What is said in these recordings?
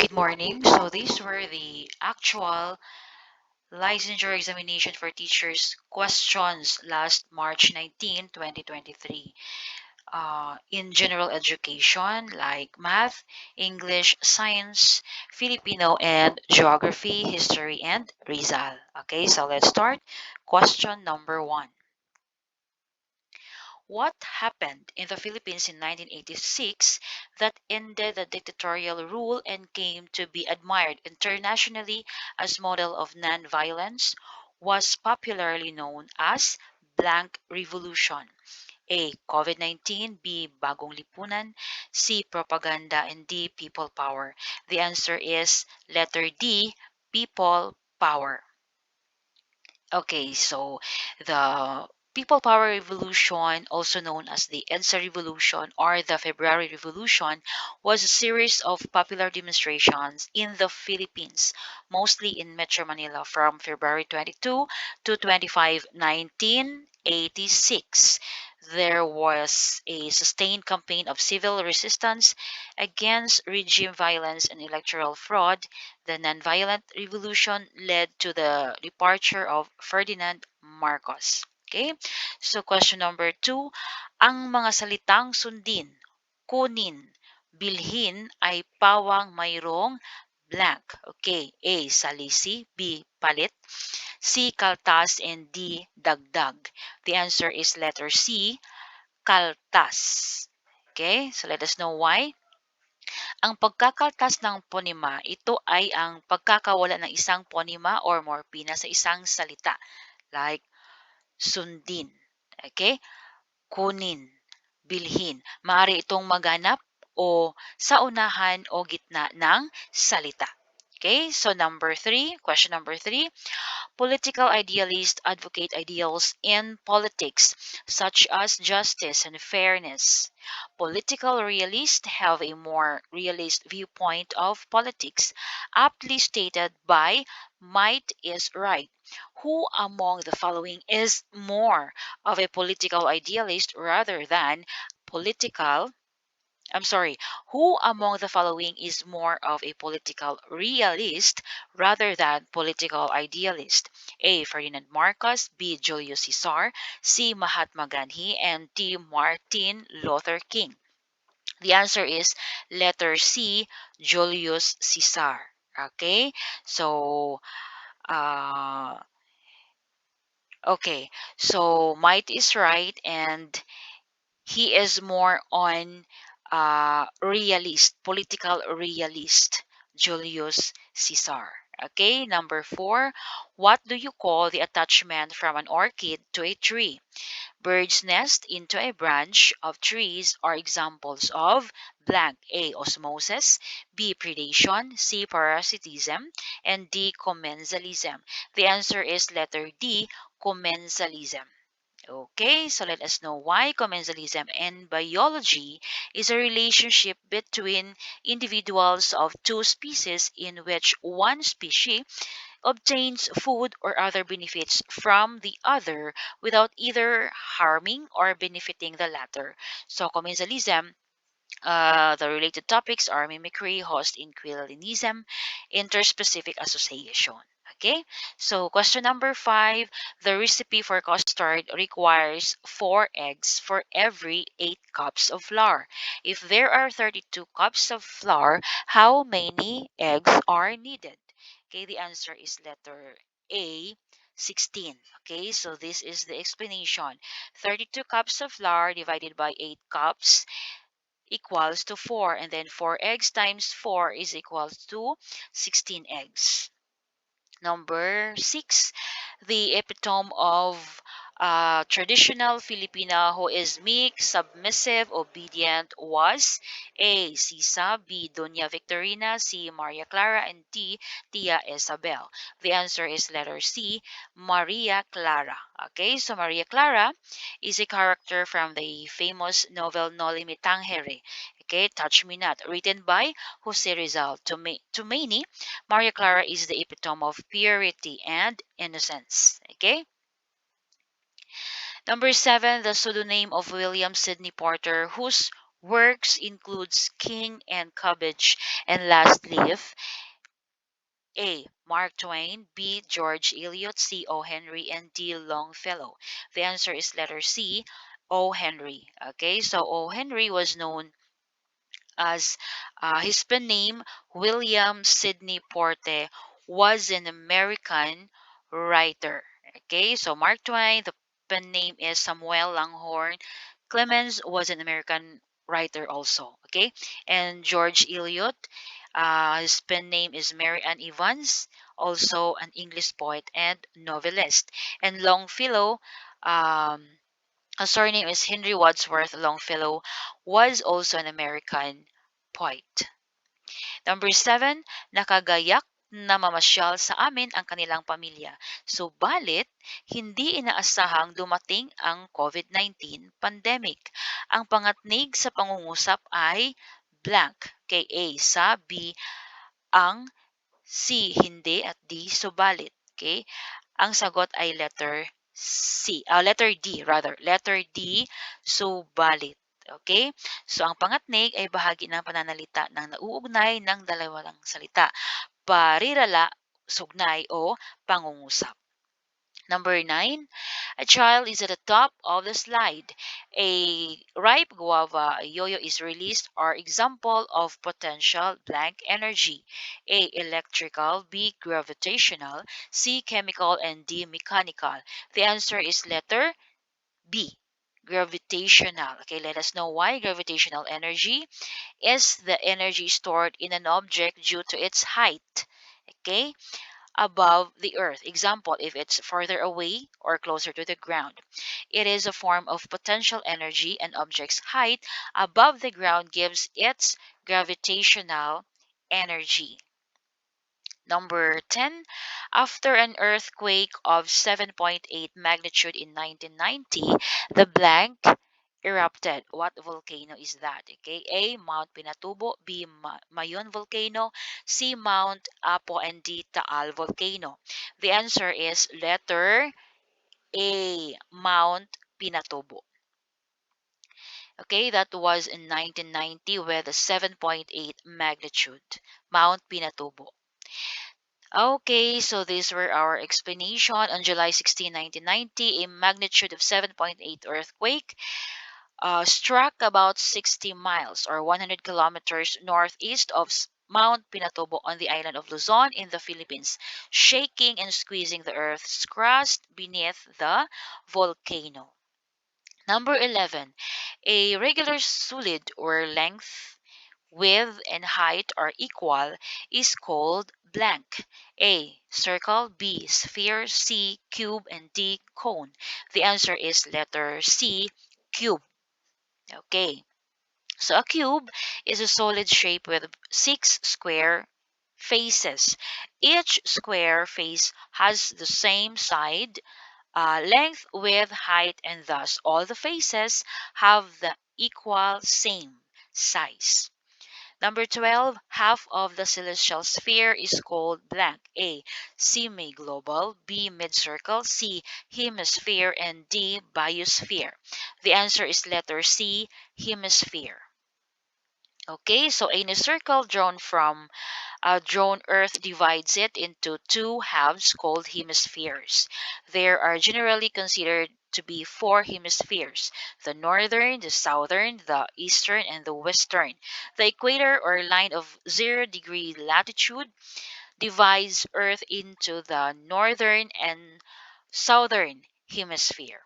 Good morning. So these were the actual licensure examination for teachers questions last March 19, 2023. In general education like math, English, science, Filipino, and geography, history, and Rizal. Okay, so let's start. Question number one. What happened in the Philippines in 1986 that ended the dictatorial rule and came to be admired internationally as model of nonviolence was popularly known as Blank Revolution? A. COVID-19, B. Bagong Lipunan, C. Propaganda, and D. People Power. The answer is letter D. People Power. Okay, so the People Power Revolution, also known as the EDSA Revolution or the February Revolution, was a series of popular demonstrations in the Philippines, mostly in Metro Manila from February 22 to 25, 1986. There was a sustained campaign of civil resistance against regime violence and electoral fraud. The nonviolent revolution led to the departure of Ferdinand Marcos. Okay? So question number two, ang mga salitang sundin, kunin, bilhin ay pawang mayroong blank. Okay, A. Salisi, B. Palit, C. Kaltas, and D. Dagdag. The answer is letter C. Kaltas. Okay, so let us know why. Ang pagkakaltas ng ponema, ito ay ang pagkakawala ng isang ponema or morphina sa isang salita. Like, sundin. Okay? Kunin. Bilhin. Maaari itong maganap o sa unahan o gitna ng salita. Okay? So number three, question number three. Political idealists advocate ideals in politics, such as justice and fairness. Political realists have a more realist viewpoint of politics, aptly stated by might is right. Who among the following is more of a political idealist rather than political I'm sorry, who among the following is more of a political realist rather than political idealist? A. Ferdinand Marcos, B. Julius Caesar, C. Mahatma Gandhi, and D. Martin Luther King. The answer is letter C. Julius Caesar. Okay, so uh, okay, so might is right, and he is more on realist, political realist, Julius Caesar. Okay, number four. What do you call the attachment from an orchid to a tree? Birds nest into a branch of trees are examples of blank. A. Osmosis, B. Predation, C. Parasitism, and D. Commensalism. The answer is letter D. Commensalism. Okay, so let us know why commensalism in biology is a relationship between individuals of two species in which one species obtains food or other benefits from the other without either harming or benefiting the latter. So commensalism, the related topics are mimicry, host equilinism, interspecific association. Okay, so question number five. The recipe for custard requires 4 eggs for every 8 cups of flour. If there are 32 cups of flour, how many eggs are needed? Okay, the answer is letter A. 16. Okay, so this is the explanation. 32 cups of flour divided by 8 cups equals to 4, and then 4 eggs times 4 is equals to 16 eggs. Number 6, the epitome of traditional Filipina who is meek, submissive, obedient was A. Sisa, B. Doña Victorina, C. Maria Clara, and D. Tiya Isabel. The answer is letter C. Maria Clara. Okay, so Maria Clara is a character from the famous novel Noli Me Tangere. Okay, Touch Me Not, written by Jose Rizal. To many, Maria Clara is the epitome of purity and innocence. Okay? Number 7, the pseudonym of William Sidney Porter, whose Works includes King and Cabbage and Last Leaf. A. Mark Twain. B. George Eliot. C. O. Henry. And D. Longfellow. The answer is letter C. O. Henry. Okay, so O. Henry was known as his pen name, William Sidney Porte, was an American writer. Okay, so Mark Twain, the pen name is Samuel Langhorne. Clemens was an American writer also. Okay, and George Eliot, his pen name is Mary Ann Evans, also an English poet and novelist. And Longfellow, um, a surname is Henry Wadsworth Longfellow, was also an American poet. Number 7, nakagayak na mamasyal sa amin ang kanilang pamilya. Subalit, hindi inaasahang dumating ang COVID-19 pandemic. Ang pangatnig sa pangungusap ay blank. Kay A, sa B, ang C, hindi at D, subalit. Okay? Ang sagot ay letter D rather. Letter D, subalit. Okay? So, ang pangatnig ay bahagi ng pananalita ng nauugnay ng dalawang salita. Parirala, sugnay o pangungusap. Number 9, a child is at the top of the slide. A ripe guava, a yoyo is released are example of potential blank energy. A. Electrical, B. Gravitational, C. Chemical, and D. Mechanical. The answer is letter B. Gravitational. Okay, let us know why. Gravitational energy is the energy stored in an object due to its height. Okay, above the earth. Example, if it's further away or closer to the ground. It is a form of potential energy. An object's height above the ground gives its gravitational energy. Number 10, after an earthquake of 7.8 magnitude in 1990, the blank erupted. What volcano is that? Okay, A. Mount Pinatubo, B. Mayon volcano, C. Mount Apo, and D. Taal volcano. The answer is letter A. Mount Pinatubo. Okay, that was in 1990 with a 7.8 magnitude. Mount Pinatubo. Okay, so these were our explanation. On July 16, 1990, a magnitude of 7.8 earthquake struck about 60 miles or 100 kilometers northeast of Mount Pinatubo on the island of Luzon in the Philippines, shaking and squeezing the earth's crust beneath the volcano. Number 11, a regular solid or length, width, and height are equal is called blank. A. Circle, B. Sphere, C. Cube, and D. Cone. The answer is letter C. Cube. Okay. So a cube is a solid shape with 6 square faces. Each square face has the same side, length, width, height, and thus all the faces have the equal same size. Number 12, half of the celestial sphere is called blank. A. Semi-global, B. Mid-circle, C. Hemisphere, and D. Biosphere. The answer is letter C. Hemisphere. Okay, so in a circle drawn Earth divides it into two halves called hemispheres. There are generally considered to be four hemispheres: the northern, the southern, the eastern, and the western. The equator or line of 0-degree latitude divides Earth into the northern and southern hemisphere.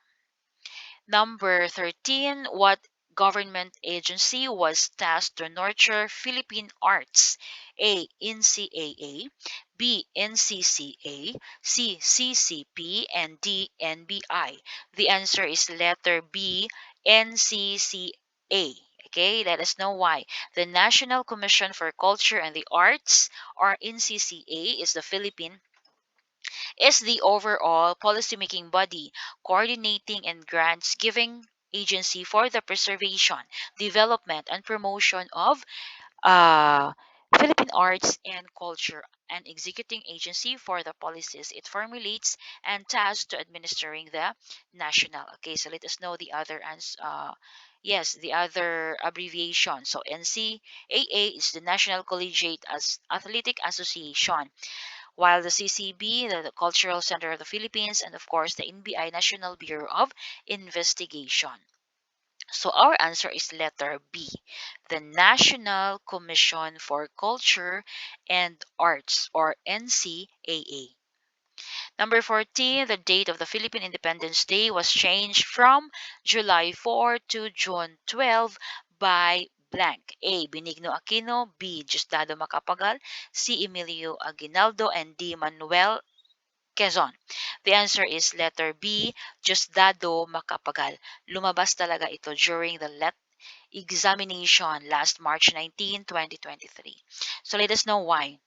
Number 13, what government agency was tasked to nurture Philippine arts? A. NCAA, B. NCCA, C. CCP, and D. NBI. The answer is letter B. NCCA. Okay, let us know why. The National Commission for Culture and the Arts, or NCCA, is the overall policymaking body, coordinating and grants giving agency for the preservation, development, and promotion of uh, Philippine arts and culture, and executing agency for the policies it formulates and tasked to administering the national. Okay, so let us know the other Yes, the other abbreviation. So NCAA is the National Collegiate Athletic Association, while the CCB, the Cultural Center of the Philippines, and of course the NBI, National Bureau of Investigation. So our answer is letter B, the National Commission for Culture and Arts, or NCAA. Number 14, the date of the Philippine Independence Day was changed from July 4 to June 12 by blank. A. Benigno Aquino, B. Diosdado Macapagal, C. Emilio Aguinaldo, and D. Manuel Quezon. The answer is letter B, Diosdado Macapagal. Lumabas talaga ito during the let examination last March 19, 2023. So let us know why.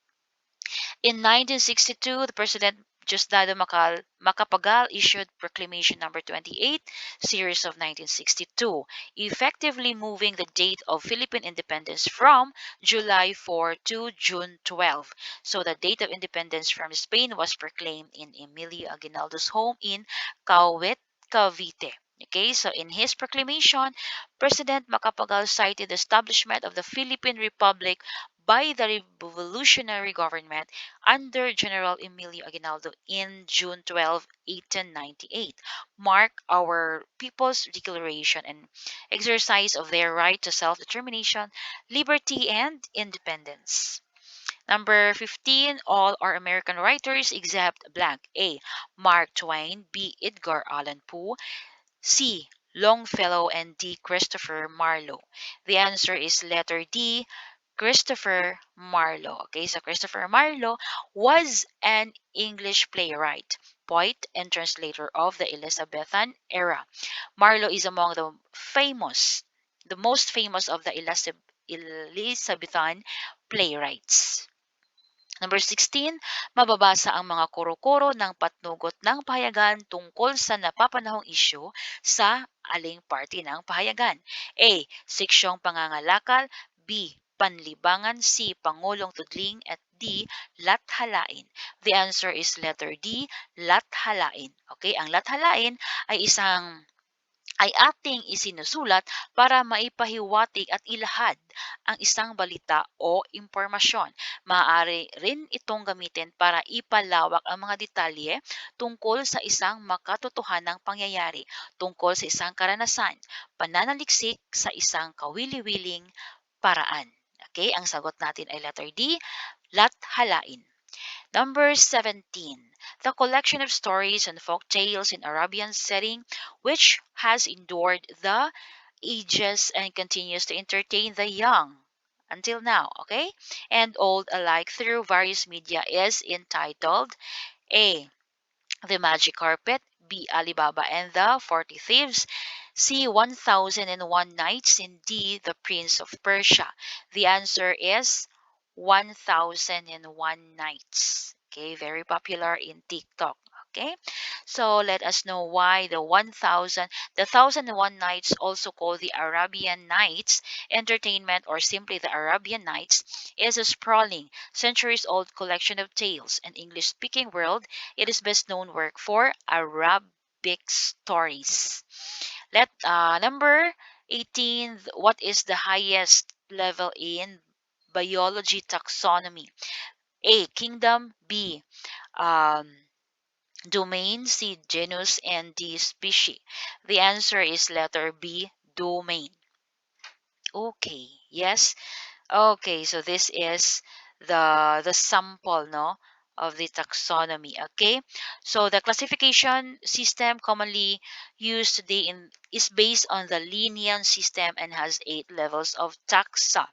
In 1962, the President Diosdado Macapagal issued Proclamation Number 28, Series of 1962, effectively moving the date of Philippine independence from July 4 to June 12. So the date of independence from Spain was proclaimed in Emilio Aguinaldo's home in Cavite, Cavite. Okay, so in his proclamation, President Macapagal cited the establishment of the Philippine Republic by the revolutionary government under General Emilio Aguinaldo in June 12, 1898, mark our people's declaration and exercise of their right to self-determination, liberty, and independence. Number 15, all are American writers except blank. A. Mark Twain, B. Edgar Allan Poe, C. Longfellow, and D. Christopher Marlowe. The answer is letter D, Christopher Marlowe. Okay, so Christopher Marlowe was an English playwright, poet, and translator of the Elizabethan era. Marlowe is among the most famous of the Elizabethan playwrights. Number 16, mababasa ang mga kuro-kuro ng patnugot ng pahayagan tungkol sa napapanahong isyu sa aling parte ng pahayagan. A. Seksyong pangangalakal, B. Panlibangan, C. Pangulong tudling, at D. Lathalain. The answer is letter D. Lathalain. Okay, ang lathalain ay ating isinusulat para maipahiwatig at ilahad ang isang balita o impormasyon. Maaari rin itong gamitin para ipalawak ang mga detalye tungkol sa isang makatotohanang pangyayari, tungkol sa isang karanasan, pananaliksik sa isang kawili-wiling paraan. Okay, ang sagot natin ay letter D, lathalain. Number 17, the collection of stories and folk tales in Arabian setting which has endured the ages and continues to entertain the young until now, okay? And old alike through various media is entitled A. The Magic Carpet, B. Alibaba and the 40 Thieves, C. 1001 Nights, and D. The Prince of Persia. The answer is 1001 Nights. Okay, very popular in TikTok. Okay, so let us know why the 1001 Nights, also called the Arabian Nights Entertainment or simply the Arabian Nights, is a sprawling, centuries old collection of tales in English speaking world. It is best known work for Arabic stories. Number 18, what is the highest level in biology taxonomy? A. Kingdom, B. Um, Domain, C. Genus, and D. Species. The answer is letter B. Domain. Okay, yes. Okay, so this is the sample, no, of the taxonomy. Okay, so the classification system commonly used today is based on the Linnean system and has 8 levels of taxa.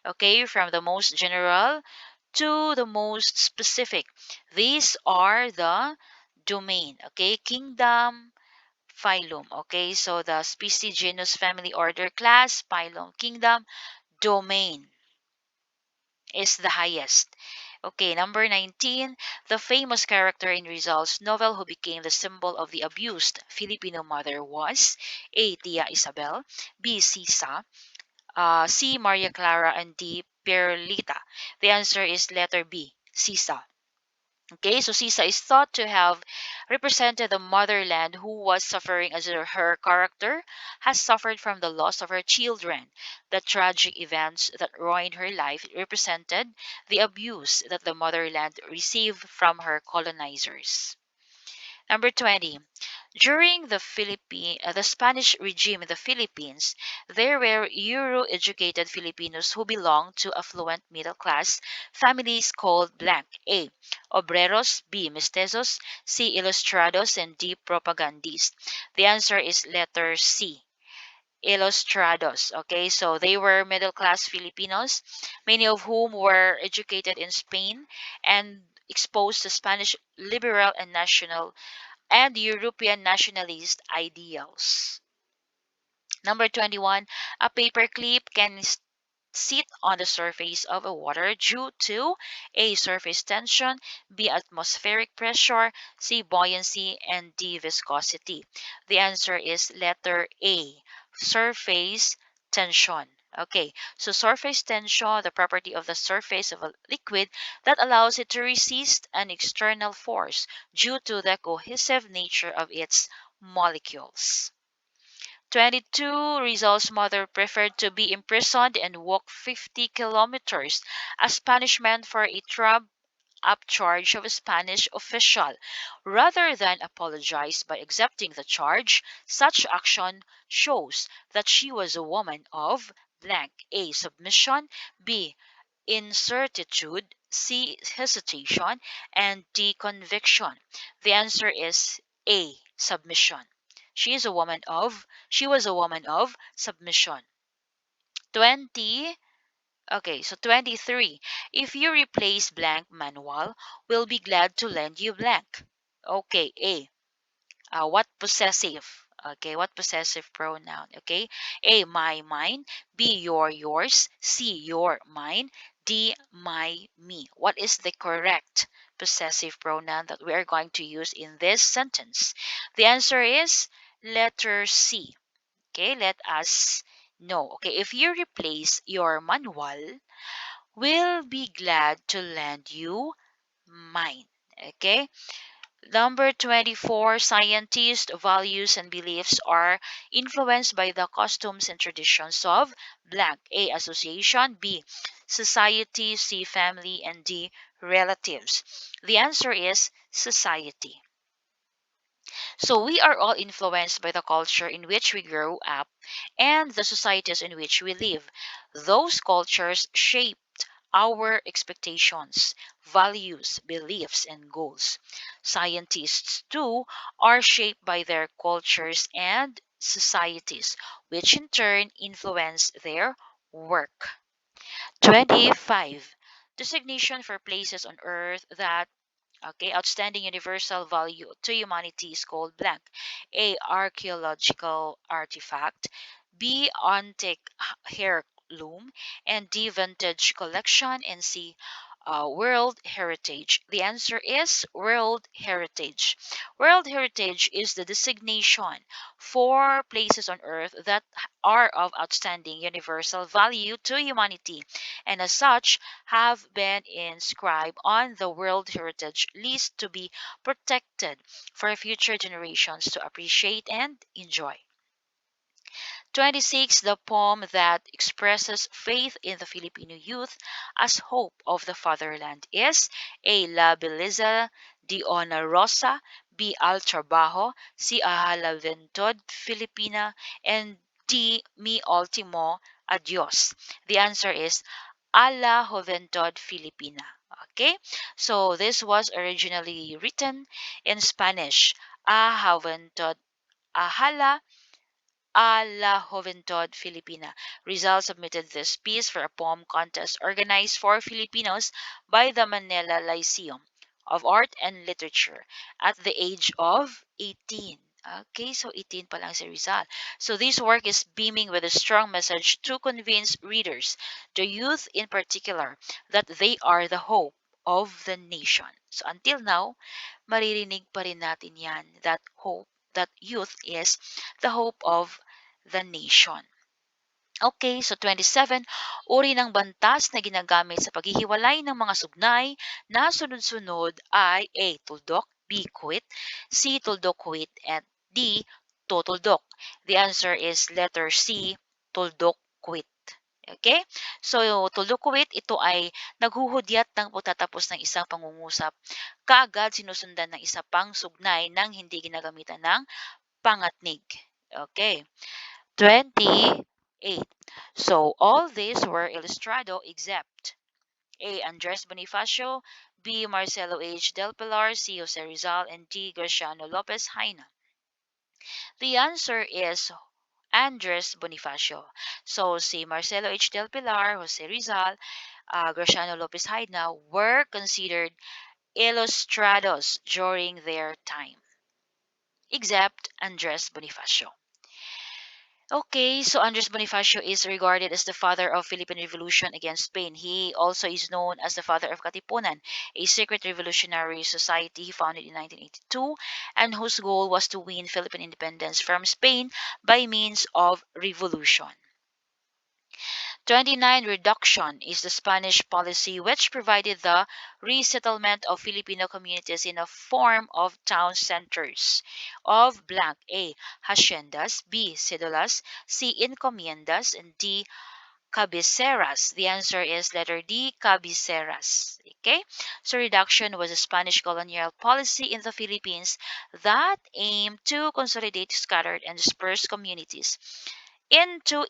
Okay, from the most general to the most specific. These are the domain. Okay, kingdom, phylum. Okay, so the species, genus, family, order, class, phylum, kingdom, domain is the highest. Okay, number 19, the famous character in Rizal's novel who became the symbol of the abused Filipino mother was A. Tiya Isabel, B. Sisa, C. Maria Clara, and D. Perlita. The answer is letter B. Sisa. Okay, so Sisa is thought to have represented the motherland who was suffering as her character has suffered from the loss of her children. The tragic events that ruined her life represented the abuse that the motherland received from her colonizers. Number 20. During the Spanish regime in the Philippines, there were Euro-educated Filipinos who belonged to affluent middle-class families called blank A. Obreros, B. Mestizos, C. Ilustrados, and D. Propagandists. The answer is letter C. Ilustrados. Okay, so they were middle class Filipinos, many of whom were educated in Spain and exposed to Spanish liberal and national and European nationalist ideals. Number 21, a paperclip can sit on the surface of a water due to A. Surface tension, B. Atmospheric pressure, C. Buoyancy, and D. Viscosity. The answer is letter A. Surface tension. Okay, so surface tension, the property of the surface of a liquid that allows it to resist an external force due to the cohesive nature of its molecules. 22, Rizal's mother preferred to be imprisoned and walk 50 kilometers as punishment for a trumped-up charge of a Spanish official. Rather than apologize by accepting the charge, such action shows that she was a woman of blank A. Submission, B. Incertitude, C. Hesitation, and D. Conviction. The answer is A. Submission. She was a woman of submission. 20. Okay, so 23. If you replace blank manual, we'll be glad to lend you blank. Okay, A. What possessive? Okay, what possessive pronoun? Okay, A. My, mine. B. Your, yours. C. Your, mine. D. My, me. What is the correct possessive pronoun that we are going to use in this sentence? The answer is letter C. Okay, let us know. Okay, if you replace your manual, we'll be glad to lend you mine. Okay, number 24, scientists' values and beliefs are influenced by the customs and traditions of blank. A. Association. B. Society. C. Family. And D. Relatives. The answer is society. So we are all influenced by the culture in which we grow up and the societies in which we live. Those cultures shaped our expectations, values, beliefs, and goals. Scientists, too, are shaped by their cultures and societies, which in turn influence their work. 25. Designation for places on Earth that okay, outstanding universal value to humanity is called blank. A. Archaeological artifact. B. Antique heirloom. And D. Vintage collection. And C. World Heritage. The answer is World Heritage. World Heritage is the designation for places on Earth that are of outstanding universal value to humanity, and as such have been inscribed on the World Heritage List to be protected for future generations to appreciate and enjoy. 26. The poem that expresses faith in the Filipino youth as hope of the fatherland is A. La Belleza de Ona Rosa, B. Al Trabajo, C. A la Ventod Filipina, and D. Mi Ultimo Adios. The answer is A la Juventud Filipina. Okay, so this was originally written in Spanish. A Juventud, a la Juventud Filipina. Rizal submitted this piece for a poem contest organized for Filipinos by the Manila Lyceum of Art and Literature at the age of 18. Okay, so 18 pa lang si Rizal. So this work is beaming with a strong message to convince readers, the youth in particular, that they are the hope of the nation. So until now, maririnig pa rin natin yan, that hope, that youth is the hope of the nation. Okay, so 27, uri ng bantas na ginagamit sa paghihiwalay ng mga sugnay na sunod-sunod ay A. Tuldok, B. Quit, C. Tuldok-quit, at D. Tutuldok. The answer is letter C. Tuldok-quit. Okay? So, tuldok-quit, ito ay naghuhudyat ng pagtatapos ng isang pangungusap. Kaagad sinusundan ng isa pang sugnay nang hindi ginagamitan ng pangatnig. Okay. 28. So all these were Ilustrado except A. Andres Bonifacio, B. Marcelo H. Del Pilar, C. Jose Rizal, and D. Graciano Lopez Haina. The answer is Andres Bonifacio. So si Marcelo H. Del Pilar, Jose Rizal, Graciano Lopez Haina were considered Ilustrados during their time, except Andres Bonifacio. Okay, so Andres Bonifacio is regarded as the father of Philippine Revolution against Spain. He also is known as the father of Katipunan, a secret revolutionary society he founded in 1982 and whose goal was to win Philippine independence from Spain by means of revolution. 29. Reduction is the Spanish policy which provided the resettlement of Filipino communities in a form of town centers of blank A. Haciendas, B. Cedulas, C. Encomiendas, and D. Cabeceras. The answer is letter D. Cabeceras. Okay, so reduction was a Spanish colonial policy in the Philippines that aimed to consolidate scattered and dispersed communities into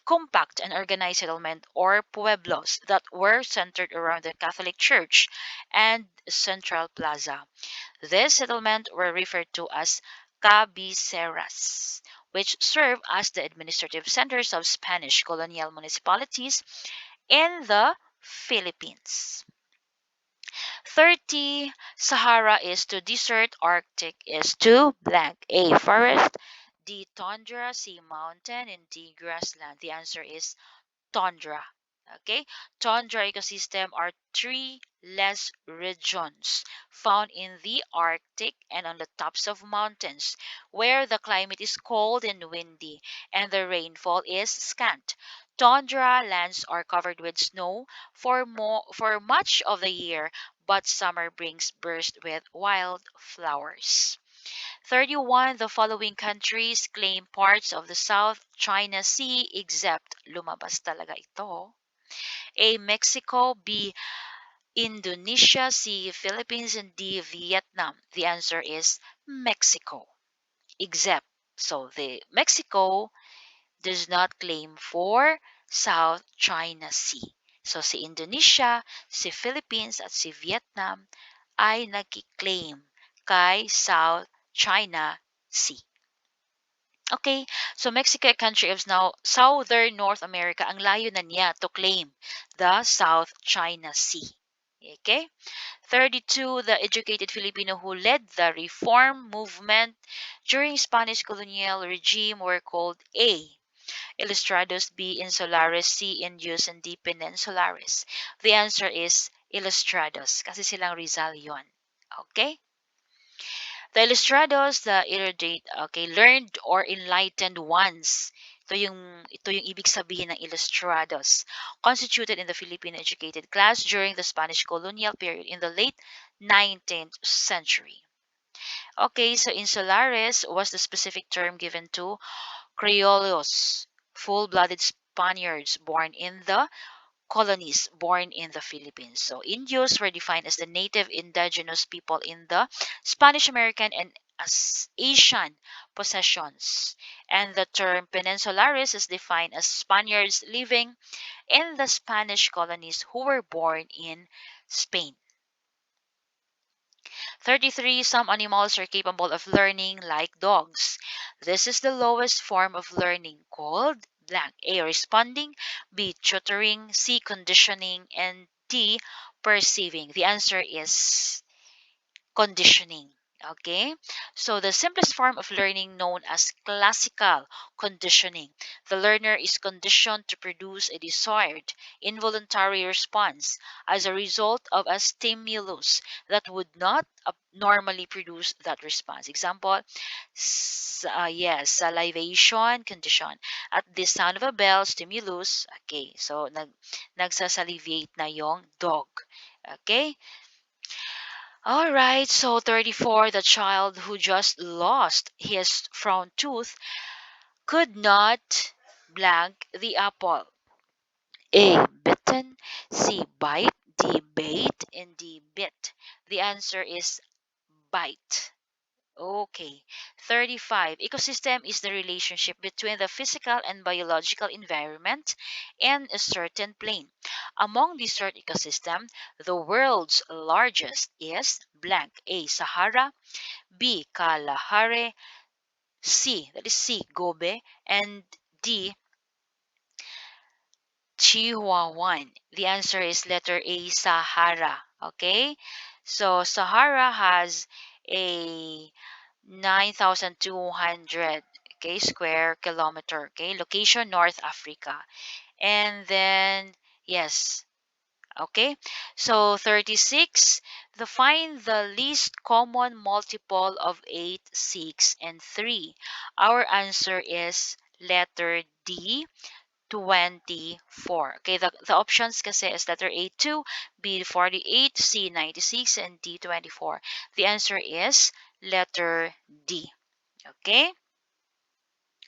compact and organized settlement or pueblos that were centered around the Catholic Church and Central Plaza. These settlements were referred to as cabeceras, which served as the administrative centers of Spanish colonial municipalities in the Philippines. 30. Sahara is to desert, Arctic is to blank. A. Forest, D. Tundra, C. Mountain, and D. Grassland. The answer is tundra. Okay, tundra ecosystem are tree-less regions found in the Arctic and on the tops of mountains where the climate is cold and windy and the rainfall is scant. Tundra lands are covered with snow for much of the year, but summer brings burst with wild flowers. 31. The following countries claim parts of the South China Sea except lumabas talaga ito. A. Mexico, B. Indonesia, C. Philippines, and D. Vietnam. The answer is Mexico. Except, so the Mexico does not claim for South China Sea. So si Indonesia, si Philippines at si Vietnam ay nagki-claim kay South China Sea. Okay, so Mexico, a country of now southern North America, ang layo na niya to claim the South China Sea. Okay? 32, the educated Filipino who led the reform movement during Spanish colonial regime were called A. Ilustrados, B. Insulares, C. Indios, and D. Peninsulares. The answer is Ilustrados kasi silang Rizal yon. Okay? The Ilustrados, the erudite, okay, learned or enlightened ones. Ito yung ibig sabihin ng Ilustrados. Constituted in the Philippine educated class during the Spanish colonial period in the late 19th century. Okay, so insulares was the specific term given to Criollos, full-blooded Spaniards born in the colonies born in the Philippines. So Indios were defined as the native indigenous people in the Spanish American and Asian possessions. And the term Peninsulares is defined as Spaniards living in the Spanish colonies who were born in Spain. 33. Some animals are capable of learning like dogs. This is the lowest form of learning called blank. A. Responding, B. Tutoring, C. Conditioning, and D. Perceiving. The answer is conditioning. Okay, so the simplest form of learning, known as classical conditioning, the learner is conditioned to produce a desired involuntary response as a result of a stimulus that would not normally produce that response. Example, yes, salivation condition. At the sound of a bell, stimulus. Okay, so nagsasalivate na yung dog. Okay, all right, so 34, the child who just lost his front tooth could not blank the apple. A. Bitten, C. Bite, D. Bait, and D. Bit. The answer is bite. Okay. 35. Ecosystem is the relationship between the physical and biological environment and a certain plane. Among these third ecosystem, the world's largest is blank. A. Sahara, B. Kalahari, C. That is C. Gobi, and D. Chihuahuan. The answer is letter A. Sahara. Okay. So Sahara has a 9,200, okay, square kilometer, okay, location North Africa. And then yes, okay, so 36, find the least common multiple of 8, 6, and 3. Our answer is letter D, 24. Okay, the options kasi is letter A, 2, B, 48, C, 96, and D, 24. The answer is letter D. Okay.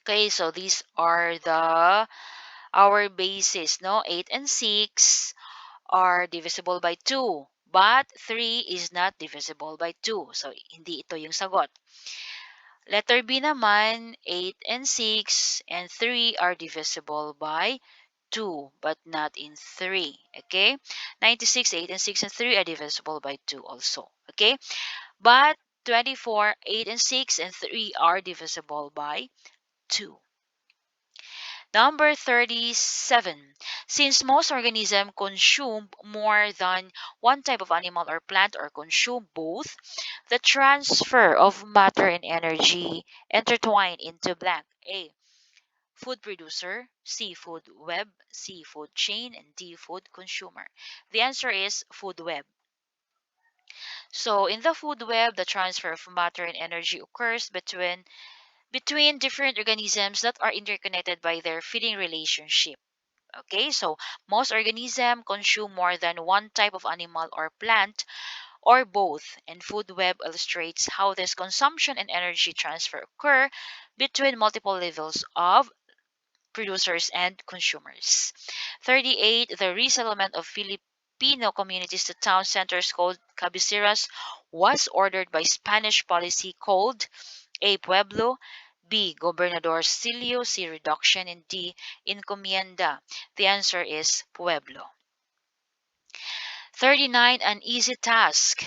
Okay, so these are the our bases, no? 8 and 6 are divisible by 2, but 3 is not divisible by 2. So hindi ito yung sagot. Letter B naman, 8 and 6 and 3 are divisible by 2, but not in 3. Okay? 96, 8 and 6 and 3 are divisible by 2 also. Okay? But 24, 8 and 6 and 3 are divisible by 2. Number 37. Since most organisms consume more than one type of animal or plant or consume both, the transfer of matter and energy intertwine into blank. A. Food producer, C. Food web, C. Food chain, and D. Food consumer. The answer is food web. So in the food web, the transfer of matter and energy occurs between different organisms that are interconnected by their feeding relationship. Okay, so most organisms consume more than one type of animal or plant or both, and food web illustrates how this consumption and energy transfer occur between multiple levels of producers and consumers. 38. The resettlement of Filipino communities to town centers called cabeceras was ordered by Spanish policy called A. Pueblo, B. Gobernador Silio, C. Reduction, and D. Encomienda. The answer is Pueblo. 39. An easy task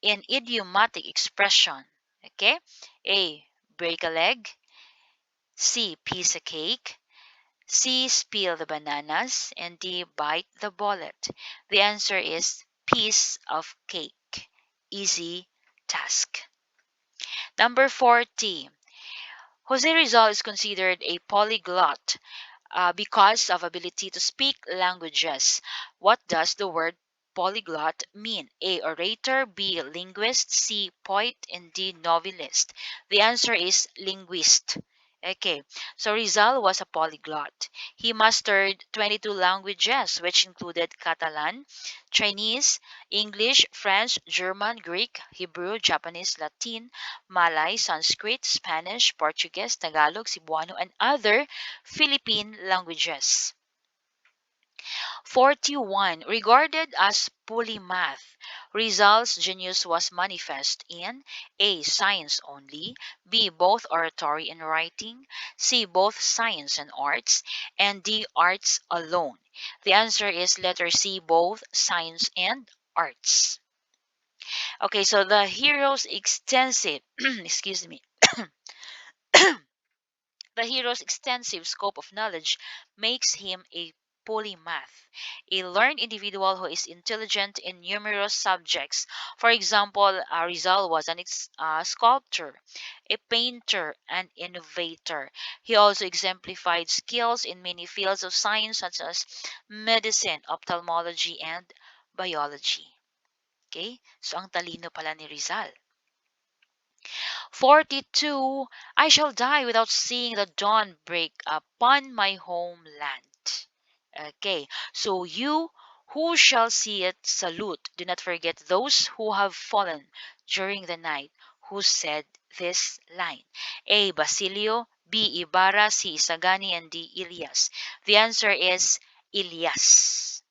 in idiomatic expression. Okay? A. Break a leg. C. Piece a cake. C. Spill the bananas. And D. Bite the bullet. The answer is piece of cake. Easy task. Number 40. Jose Rizal is considered a polyglot because of ability to speak languages. What does the word polyglot mean? A. Orator, B. Linguist, C. Poet, and D. Novelist. The answer is linguist. Okay, so Rizal was a polyglot. He mastered 22 languages, which included Catalan, Chinese, English, French, German, Greek, Hebrew, Japanese, Latin, Malay, Sanskrit, Spanish, Portuguese, Tagalog, Cebuano, and other Philippine languages. 41. Regarded as polymath, Rizal's genius was manifest in A. Science only, B. Both oratory and writing, C. Both science and arts, and D. Arts alone. The answer is letter C. Both science and arts. Okay, so the hero's extensive, excuse me, the hero's extensive scope of knowledge makes him a polymath, a learned individual who is intelligent in numerous subjects. For example, Rizal was an sculptor, a painter, and innovator. He also exemplified skills in many fields of science such as medicine, ophthalmology, and biology. Okay? So, ang talino pala ni Rizal. 42. I shall die without seeing the dawn break upon my homeland. Okay, so you who shall see it, salute. Do not forget those who have fallen during the night who said this line. A. Basilio, B. Ibarra, C. Isagani, and D. Elias. The answer is Elias.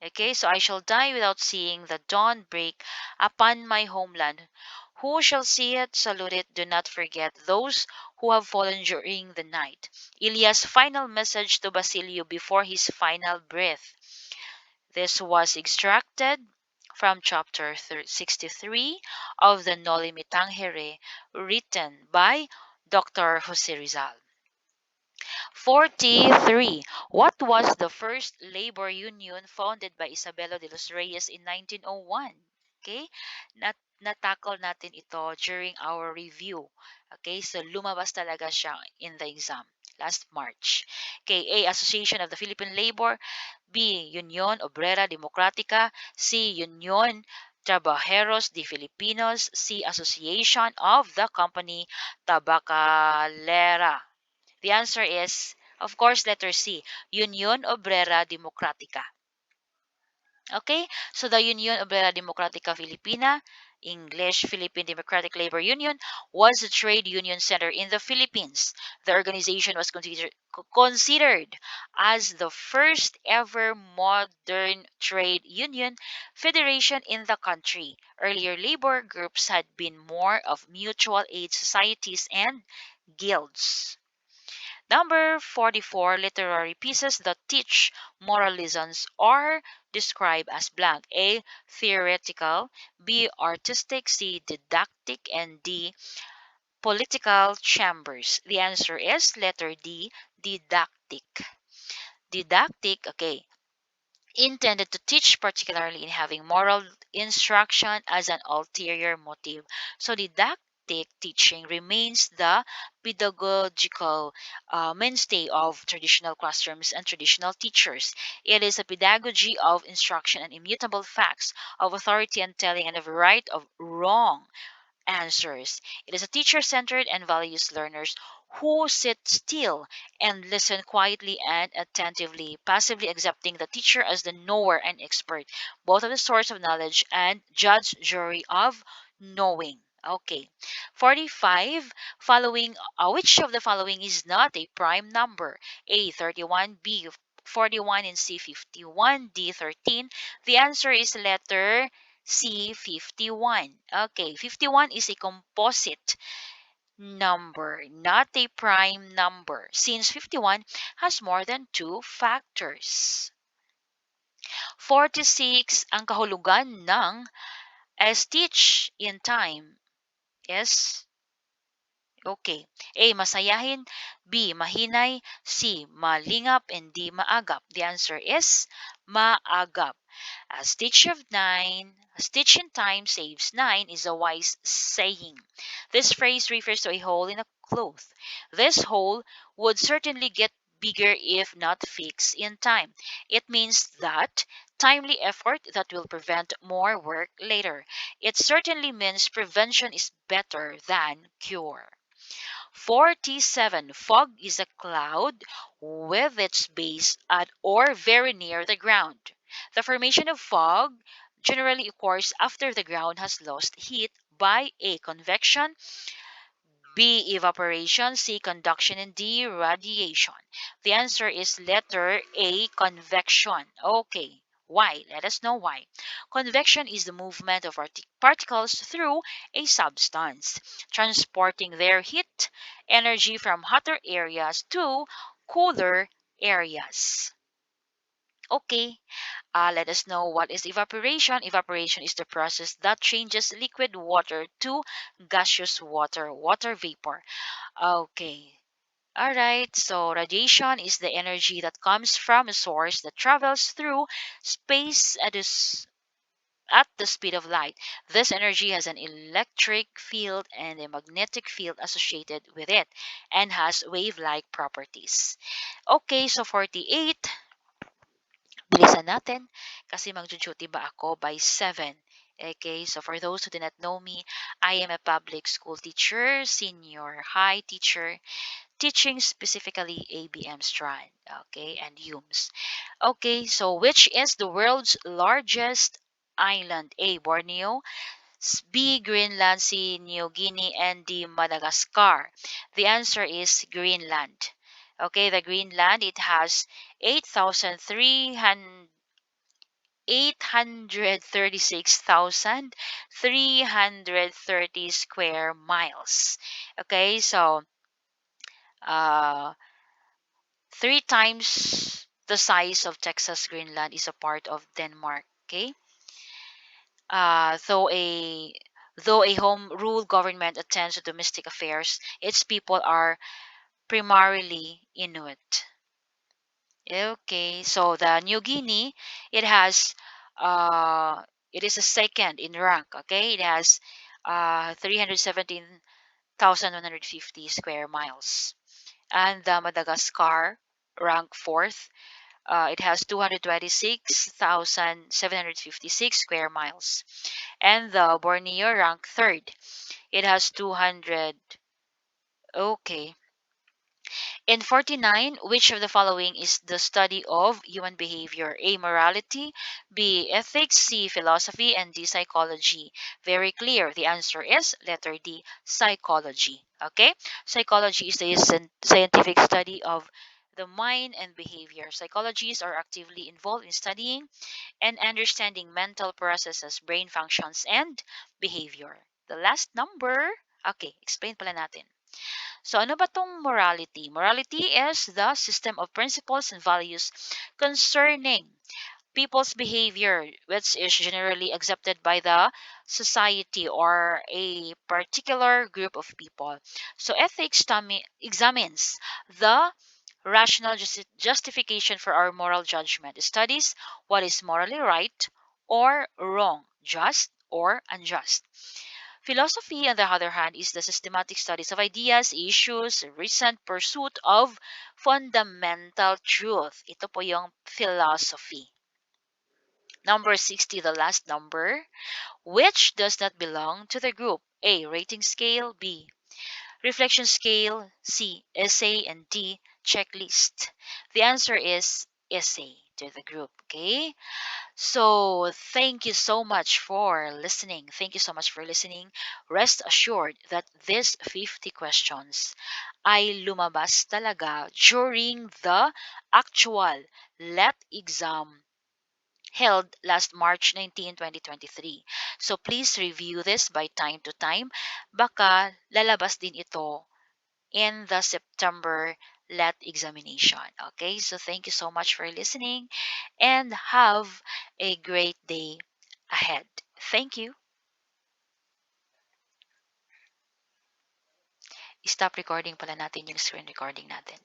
Okay, so I shall die without seeing the dawn break upon my homeland. Who shall see it, salute it, do not forget those who have fallen during the night. Ilias' final message to Basilio before his final breath. This was extracted from chapter 63 of the Noli Me Tangere, written by Dr. Jose Rizal. 43. What was the first labor union founded by Isabelo de Los Reyes in 1901? Okay? Natakol natin ito during our review. Okay? So, lumabas talaga siya in the exam last March. Okay, A. Association of the Philippine Labor. B. Unión Obrera Democrática. C. Unión Trabajeros de Filipinos. C. Association of the Company Tabacalera. The answer is, of course, letter C, Unión Obrera Democrática. Okay, so the Unión Obrera Democrática Filipina, English Philippine Democratic Labor Union, was a trade union center in the Philippines. The organization was considered as the first ever modern trade union federation in the country. Earlier labor groups had been more of mutual aid societies and guilds. Number 44, literary pieces that teach moral lessons are described as blank. A. Theoretical. B. Artistic. C. Didactic. And D. Political chambers. The answer is letter D. Didactic. Didactic, okay, intended to teach, particularly in having moral instruction as an ulterior motive. So, didactic teaching remains the pedagogical mainstay of traditional classrooms and traditional teachers. It is a pedagogy of instruction and immutable facts, of authority and telling, and of right of wrong answers. It is a teacher centered and values learners who sit still and listen quietly and attentively, passively accepting the teacher as the knower and expert, both of the source of knowledge and judge, jury of knowing. Okay. 45. Following, which of the following is not a prime number? A. 31, B. 41, and C. 51, D. 13. The answer is letter C. 51. Okay, 51 is a composite number, not a prime number, since 51 has more than two factors. 46, ang kahulugan ng a stitch in time is okay. A. Masayahin. B. Mahinay. C. Malingap. And D. Maagap. The answer is maagap. A stitch in time saves nine is a wise saying. This phrase refers to a hole in a cloth. This hole would certainly get bigger if not fixed in time. It means that timely effort that will prevent more work later. It certainly means prevention is better than cure. 47. Fog is a cloud with its base at or very near the ground. The formation of fog generally occurs after the ground has lost heat by A. Convection, B. Evaporation, C. Conduction, and D. Radiation. The answer is letter A. Convection. Okay. Why? Let us know why. Convection is the movement of particles through a substance, transporting their heat energy from hotter areas to cooler areas. Okay, let us know what is evaporation. Evaporation is the process that changes liquid water to gaseous water, water vapor. Okay. All right, so radiation is the energy that comes from a source that travels through space at the speed of light. This energy has an electric field and a magnetic field associated with it and has wave-like properties. Okay, so 48. Bilisan natin kasi magjo-duty ba ako by 7. Okay, so for those who do not know me, I am a public school teacher, senior high teacher, teaching specifically ABM strand, okay, and HUMS. Okay, so which is the world's largest island? A. Borneo, B. Greenland, C. New Guinea, and D. Madagascar. The answer is Greenland. Okay, the Greenland, it has 8,300 836,330 square miles. Okay, so uh, three times the size of Texas. Greenland is a part of Denmark. Okay, uh, though a though a home rule government attends to domestic affairs, its people are primarily Inuit. Okay, so the New Guinea, it has it is a second in rank. Okay, it has 317,150 square miles, and the Madagascar rank fourth. It has 226,756 square miles, and the Borneo rank third. It has 200. Okay, in 49, which of the following is the study of human behavior? A. Morality, B. Ethics, C. Philosophy, and D. Psychology. Very clear. The answer is letter D. Psychology. Okay? Psychology is the scientific study of the mind and behavior. Psychologists are actively involved in studying and understanding mental processes, brain functions, and behavior. The last number. Okay, explain pala natin. So ano ba tong morality? Morality is the system of principles and values concerning people's behavior, which is generally accepted by the society or a particular group of people. So ethics examines the rational justification for our moral judgment. It studies what is morally right or wrong, just or unjust. Philosophy, on the other hand, is the systematic studies of ideas, issues, recent pursuit of fundamental truth. Ito po yung philosophy. Number 60, the last number. Which does not belong to the group? A. Rating scale. B. Reflection scale. C. Essay. And D. Checklist. The answer is essay to the group. Okay. So, thank you so much for listening. Thank you so much for listening. Rest assured that these 50 questions ay lumabas talaga during the actual LET exam held last March 19, 2023. So, please review this by time to time. Baka lalabas din ito in the September LET examination. Okay, so thank you so much for listening and have a great day ahead. Thank you. Stop recording pala natin yung screen recording natin.